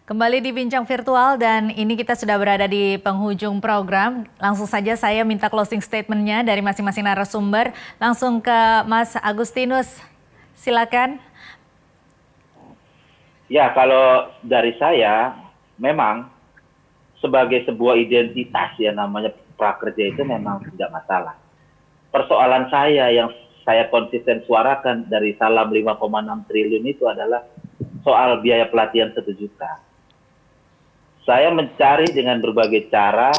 Kembali di Bincang Virtual dan ini kita sudah berada di penghujung program. Langsung saja saya minta closing statement-nya dari masing-masing narasumber. Langsung ke Mas Agustinus, silakan. Ya, kalau dari saya, memang sebagai sebuah identitas ya namanya prakerja itu memang tidak masalah. Persoalan saya yang saya konsisten suarakan dari salam 5,6 triliun itu adalah soal biaya pelatihan 1 juta. Saya mencari dengan berbagai cara,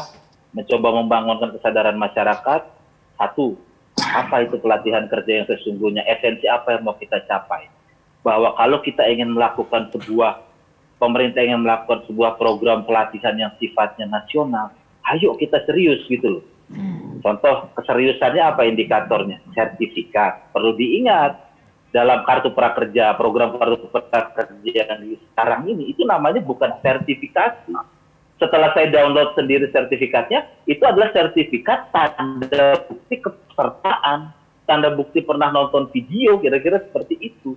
mencoba membangunkan kesadaran masyarakat. Satu, apa itu pelatihan kerja yang sesungguhnya, esensi apa yang mau kita capai. Bahwa kalau kita ingin melakukan pemerintah ingin melakukan sebuah program pelatihan yang sifatnya nasional, ayo kita serius gitu loh. Contoh keseriusannya apa indikatornya? Sertifikat. Perlu diingat, dalam kartu prakerja, program kartu prakerja yang sekarang ini, itu namanya bukan sertifikasi. Setelah saya download sendiri sertifikatnya, itu adalah sertifikat tanda bukti kepesertaan, tanda bukti pernah nonton video, kira-kira seperti itu.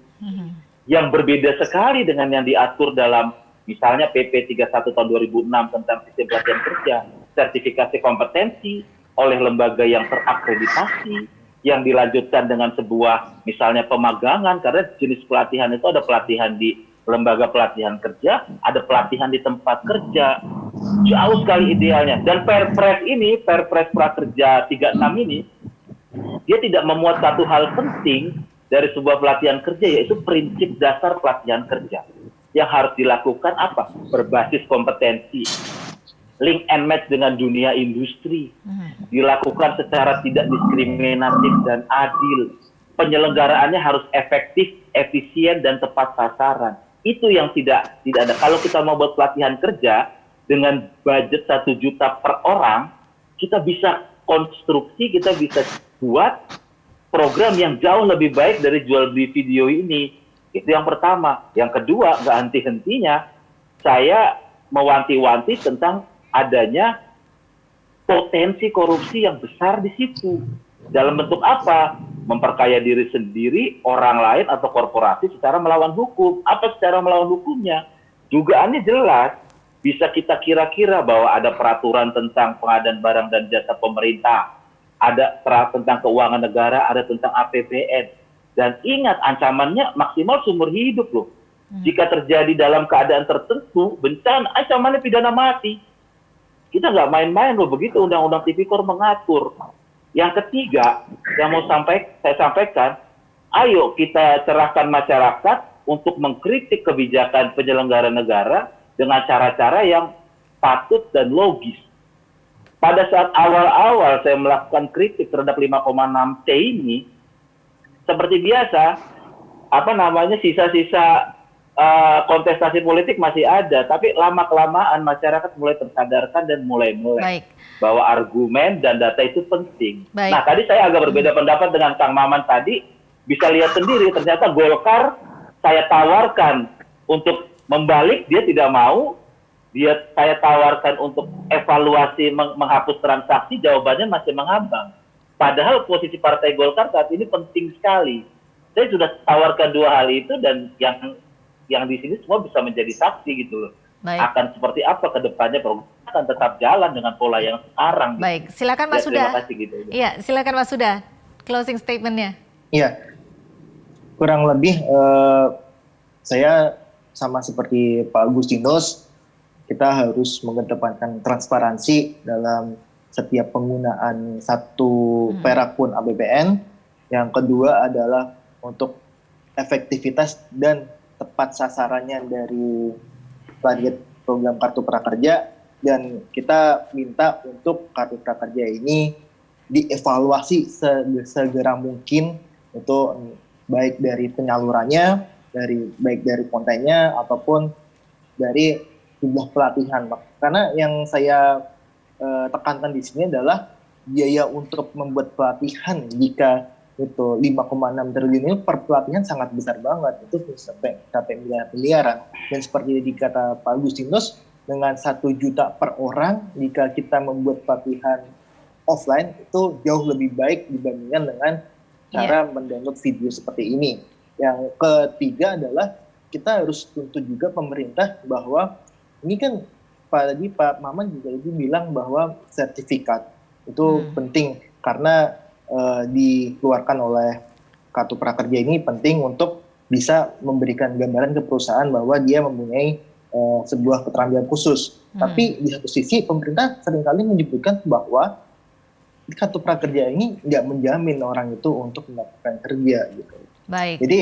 Yang berbeda sekali dengan yang diatur dalam misalnya PP 31 tahun 2006 tentang sistem pelatihan kerja, sertifikasi kompetensi oleh lembaga yang terakreditasi, yang dilanjutkan dengan sebuah misalnya pemagangan, karena jenis pelatihan itu ada pelatihan di lembaga pelatihan kerja, ada pelatihan di tempat kerja, jauh sekali idealnya. Dan Perpres ini, Perpres Prakerja 36 ini, dia tidak memuat satu hal penting dari sebuah pelatihan kerja, yaitu prinsip dasar pelatihan kerja. Yang harus dilakukan apa? Berbasis kompetensi, link and match dengan dunia industri, dilakukan secara tidak diskriminatif dan adil. Penyelenggaraannya harus efektif, efisien, dan tepat sasaran. Itu yang tidak ada. Kalau kita mau buat pelatihan kerja dengan budget 1 juta per orang, kita bisa konstruksi, kita bisa buat program yang jauh lebih baik dari jual beli video ini. Itu yang pertama. Yang kedua, nggak henti-hentinya, saya mewanti-wanti tentang adanya potensi korupsi yang besar di situ. Dalam bentuk apa? Memperkaya diri sendiri, orang lain, atau korporasi secara melawan hukum. Apa secara melawan hukumnya? Dugaannya jelas. Bisa kita kira-kira bahwa ada peraturan tentang pengadaan barang dan jasa pemerintah, ada tentang keuangan negara, ada tentang APBN. Dan ingat, ancamannya maksimal seumur hidup loh. Jika terjadi dalam keadaan tertentu, bencana, ancamannya pidana mati. Kita nggak main-main loh, begitu Undang-Undang Tipikor mengatur. Yang ketiga, yang mau saya sampaikan, ayo kita cerahkan masyarakat untuk mengkritik kebijakan penyelenggara negara dengan cara-cara yang patut dan logis. Pada saat awal-awal saya melakukan kritik terhadap 5,6T ini, seperti biasa, sisa-sisa kontestasi politik masih ada, tapi lama-kelamaan masyarakat mulai tersadarkan dan mulai bahwa argumen dan data itu penting. Nah, tadi saya agak berbeda pendapat dengan Kang Maman tadi. Bisa lihat sendiri, ternyata Golkar saya tawarkan untuk membalik, dia tidak mau. Saya tawarkan untuk evaluasi menghapus transaksi, jawabannya masih mengambang. Padahal posisi Partai Golkar saat ini penting sekali. Saya sudah tawarkan dua hal itu, dan yang di sini semua bisa menjadi saksi gitu loh. Akan seperti apa ke depannya, program akan tetap jalan dengan pola yang sekarang. Baik, silakan Mas Huda. Terima kasih gitu. Iya, silakan Mas Huda. Closing statement-nya. Iya, kurang lebih saya sama seperti Pak Agustinus, kita harus mengedepankan transparansi dalam setiap penggunaan satu perak pun APBN. Yang kedua adalah untuk efektivitas dan tepat sasarannya dari target program Kartu Prakerja, dan kita minta untuk Kartu Prakerja ini dievaluasi segera mungkin, itu baik dari penyalurannya, baik dari kontennya, ataupun dari jumlah pelatihan. Karena yang saya tekankan di sini adalah biaya untuk membuat pelatihan, jika itu 5,6 triliun ini per pelatihan sangat besar banget, itu sampai miliaran. Dan seperti dikata Pak Agustinus, dengan 1 juta per orang, jika kita membuat pelatihan offline, itu jauh lebih baik dibandingkan dengan cara mendownload video seperti ini. Yang ketiga adalah kita harus tuntut juga pemerintah bahwa ini kan tadi Pak Maman juga itu bilang bahwa sertifikat itu penting karena dikeluarkan oleh kartu prakerja ini penting untuk bisa memberikan gambaran ke perusahaan bahwa dia mempunyai sebuah keterampilan khusus. Tapi di satu sisi pemerintah seringkali menyebutkan bahwa kartu prakerja ini nggak menjamin orang itu untuk melakukan kerja gitu. Baik. Jadi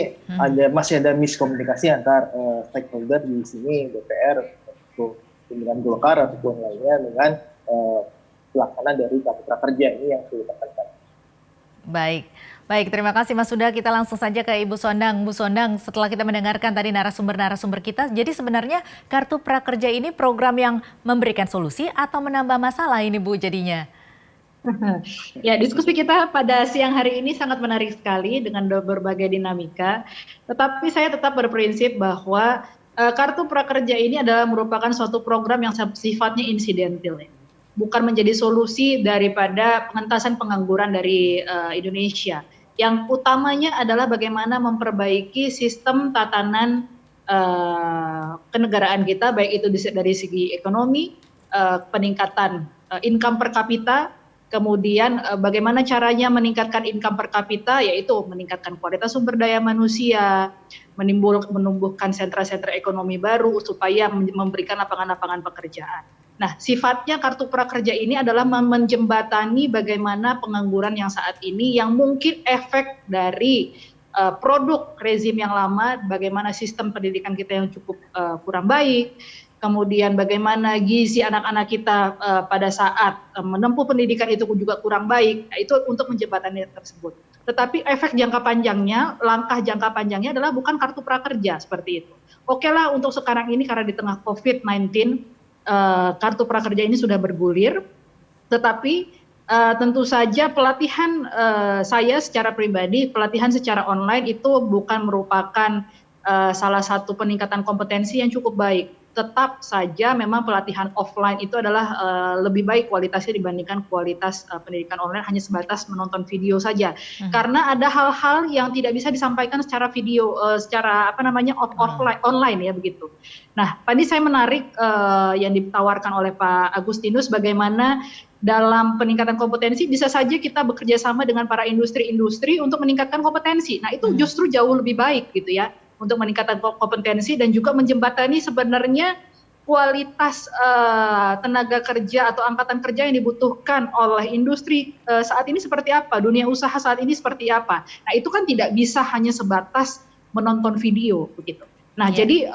masih ada miskomunikasi antar stakeholder di sini, DPR, pimpinan Golkar ataupun lainnya dengan pelaksana dari kartu prakerja ini yang sudah tekankan. Baik, terima kasih Mas Huda. Kita langsung saja ke Ibu Sondang. Bu Sondang, setelah kita mendengarkan tadi narasumber-narasumber kita, jadi sebenarnya kartu prakerja ini program yang memberikan solusi atau menambah masalah ini Bu jadinya? Ya, diskusi kita pada siang hari ini sangat menarik sekali dengan berbagai dinamika. Tetapi saya tetap berprinsip bahwa kartu prakerja ini adalah merupakan suatu program yang sifatnya insidental, bukan menjadi solusi daripada pengentasan pengangguran dari Indonesia. Yang utamanya adalah bagaimana memperbaiki sistem tatanan kenegaraan kita, baik itu dari segi ekonomi, peningkatan income per kapita, kemudian bagaimana caranya meningkatkan income per kapita, yaitu meningkatkan kualitas sumber daya manusia, menumbuhkan sentra-sentra ekonomi baru supaya memberikan lapangan-lapangan pekerjaan. Nah, sifatnya kartu prakerja ini adalah menjembatani bagaimana pengangguran yang saat ini yang mungkin efek dari produk rezim yang lama, bagaimana sistem pendidikan kita yang cukup kurang baik, kemudian bagaimana gizi anak-anak kita pada saat menempuh pendidikan itu juga kurang baik. Nah, itu untuk menjembatani tersebut. Tetapi efek jangka panjangnya, langkah jangka panjangnya adalah bukan kartu prakerja seperti itu. Oke lah untuk sekarang ini karena di tengah COVID-19, kartu prakerja ini sudah bergulir, tetapi tentu saja pelatihan saya secara pribadi, pelatihan secara online itu bukan merupakan salah satu peningkatan kompetensi yang cukup baik. Tetap saja memang pelatihan offline itu adalah lebih baik kualitasnya dibandingkan kualitas pendidikan online hanya sebatas menonton video saja. Karena ada hal-hal yang tidak bisa disampaikan secara video, secara offline, online ya begitu. Nah, tadi saya menarik yang ditawarkan oleh Pak Agustinus bagaimana dalam peningkatan kompetensi bisa saja kita bekerja sama dengan para industri-industri untuk meningkatkan kompetensi. Nah, itu justru jauh lebih baik gitu ya, untuk meningkatkan kompetensi dan juga menjembatani sebenarnya kualitas tenaga kerja atau angkatan kerja yang dibutuhkan oleh industri saat ini seperti apa, dunia usaha saat ini seperti apa. Nah, itu kan tidak bisa hanya sebatas menonton video begitu. Nah, jadi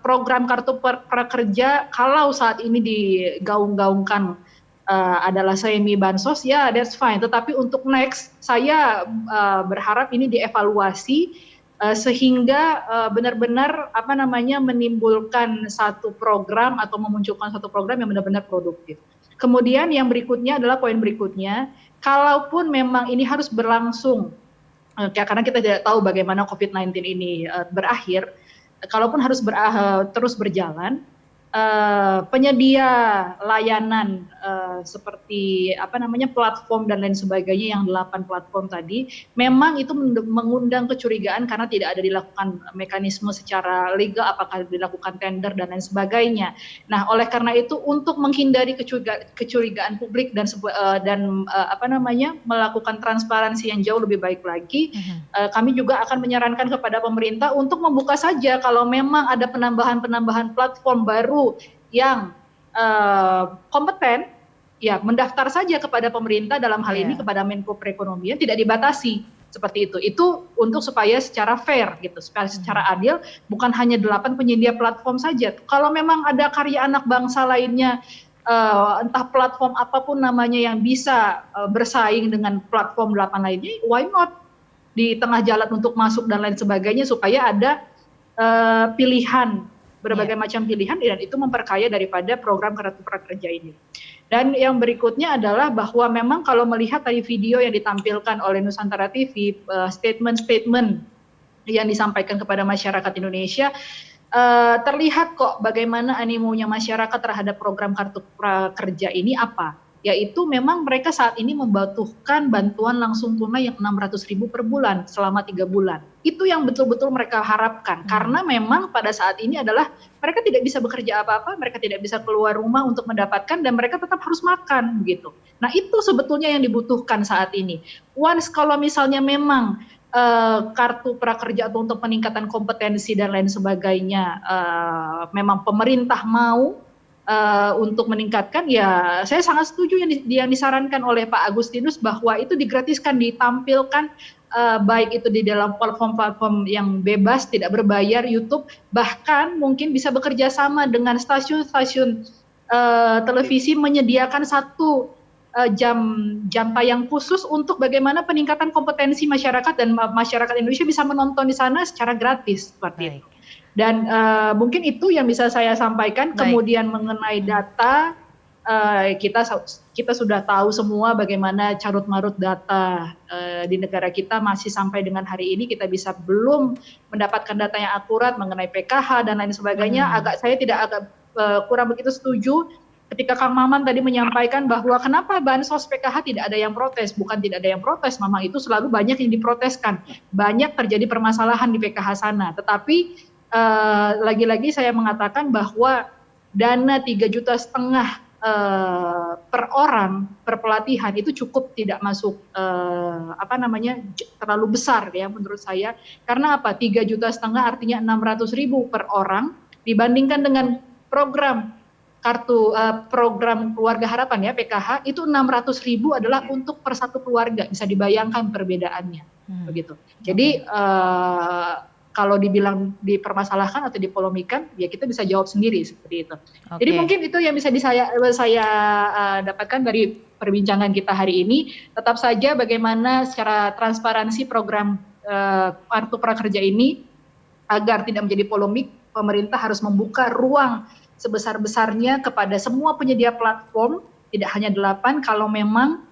program kartu prakerja kalau saat ini digaung-gaungkan adalah semi bansos, ya that's fine. Tetapi untuk next, saya berharap ini dievaluasi sehingga benar-benar menimbulkan satu program atau memunculkan satu program yang benar-benar produktif. Kemudian yang berikutnya adalah poin berikutnya, kalaupun memang ini harus berlangsung, karena kita tidak tahu bagaimana COVID-19 ini berakhir, kalaupun harus terus berjalan, penyedia layanan seperti platform dan lain sebagainya yang 8 platform tadi memang itu mengundang kecurigaan karena tidak ada dilakukan mekanisme secara legal, apakah dilakukan tender dan lain sebagainya. Nah, oleh karena itu untuk menghindari kecurigaan publik dan melakukan transparansi yang jauh lebih baik lagi, kami juga akan menyarankan kepada pemerintah untuk membuka saja kalau memang ada penambahan platform baru yang kompeten, ya mendaftar saja kepada pemerintah, dalam hal ini kepada Menko Perekonomian, tidak dibatasi seperti itu. Itu untuk supaya secara fair gitu, secara adil, bukan hanya 8 penyedia platform saja. Kalau memang ada karya anak bangsa lainnya, entah platform apapun namanya yang bisa bersaing dengan platform 8 lainnya, why not di tengah jalan untuk masuk dan lain sebagainya, supaya ada pilihan, berbagai macam pilihan, dan itu memperkaya daripada program kartu prakerja ini. Dan yang berikutnya adalah bahwa memang kalau melihat tadi video yang ditampilkan oleh Nusantara TV, statement-statement yang disampaikan kepada masyarakat Indonesia, terlihat kok bagaimana animonya masyarakat terhadap program kartu prakerja ini apa. yaitu memang mereka saat ini membutuhkan bantuan langsung tunai yang 600.000 per bulan selama 3 bulan. Itu yang betul-betul mereka harapkan, karena memang pada saat ini adalah mereka tidak bisa bekerja apa-apa, mereka tidak bisa keluar rumah untuk mendapatkan, dan mereka tetap harus makan begitu. Nah itu sebetulnya yang dibutuhkan saat ini. Once kalau misalnya memang kartu prakerja atau untuk peningkatan kompetensi dan lain sebagainya, memang pemerintah mau untuk meningkatkan, ya saya sangat setuju yang disarankan oleh Pak Agustinus bahwa itu digratiskan, ditampilkan baik itu di dalam platform-platform yang bebas, tidak berbayar, YouTube, bahkan mungkin bisa bekerja sama dengan stasiun-stasiun televisi menyediakan satu jam tayang khusus untuk bagaimana peningkatan kompetensi masyarakat, dan masyarakat Indonesia bisa menonton di sana secara gratis seperti itu. Dan mungkin itu yang bisa saya sampaikan. Kemudian mengenai data, kita sudah tahu semua bagaimana carut marut data di negara kita. Masih sampai dengan hari ini kita belum mendapatkan data yang akurat mengenai PKH dan lain sebagainya. Saya kurang begitu setuju ketika Kang Maman tadi menyampaikan bahwa kenapa bansos PKH tidak ada yang protes. Bukan tidak ada yang protes, memang itu selalu banyak yang diproteskan. Banyak terjadi permasalahan di PKH sana. Tetapi lagi-lagi saya mengatakan bahwa dana 3,5 juta per orang per pelatihan itu cukup tidak masuk terlalu besar ya menurut saya. Karena apa? 3,5 juta artinya 600.000 per orang, dibandingkan dengan program program keluarga harapan ya PKH itu 600.000 adalah untuk per satu keluarga. Bisa dibayangkan perbedaannya begitu. Jadi kalau dibilang dipermasalahkan atau dipolemikan, ya kita bisa jawab sendiri seperti itu. Jadi mungkin itu yang bisa saya dapatkan dari perbincangan kita hari ini. Tetap saja bagaimana secara transparansi program kartu prakerja ini agar tidak menjadi polemik, pemerintah harus membuka ruang sebesar-besarnya kepada semua penyedia platform, tidak hanya 8, kalau memang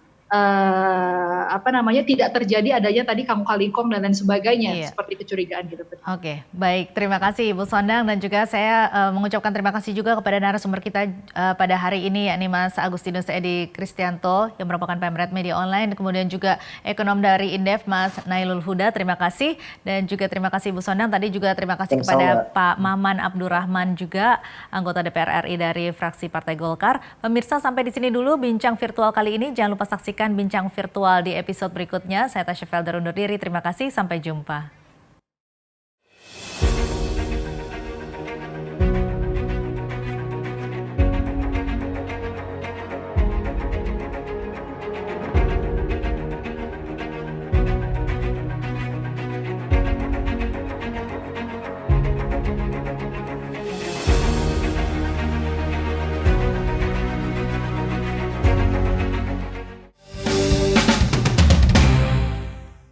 tidak terjadi adanya tadi kamu kalikom dan lain sebagainya, seperti kecurigaan gitu. Oke, baik, terima kasih Ibu Sondang, dan juga saya mengucapkan terima kasih juga kepada narasumber kita pada hari ini, yakni Mas Agustinus Edi Kristianto yang merupakan Pemret Media Online, kemudian juga ekonom dari Indef Mas Nailul Huda, terima kasih, dan juga terima kasih Ibu Sondang. Tadi juga terima kasih kepada Pak Maman Abdurrahman juga, anggota DPR RI dari fraksi Partai Golkar. Pemirsa, sampai di sini dulu bincang virtual kali ini. Jangan lupa saksikan bincang virtual di episode berikutnya. Saya Tasya Felder undur diri. Terima kasih. Sampai jumpa.